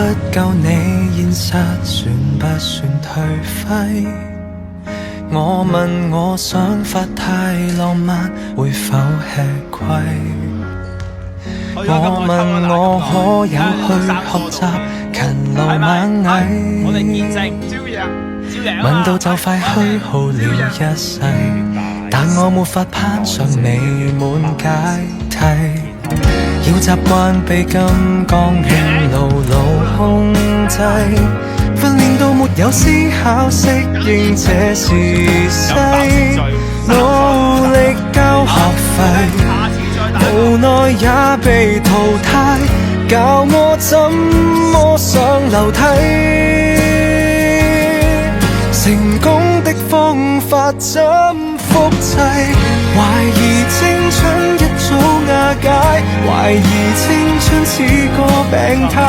不夠你，現實算不算頹廢？我問我想法太浪漫，會否吃虧？我問我可有去學習勤勞猛毅？我哋見證朝陽問到就快虛耗了一世，但我沒法攀上美滿階梯。要習慣被金剛圈牢牢控制，訓練到沒有思考，適應這時勢，努力交學費，無奈也被淘汰，教我怎麼上樓梯。成功的方法怎複製？懷疑青春一早瓦解，懷疑青春似個病態。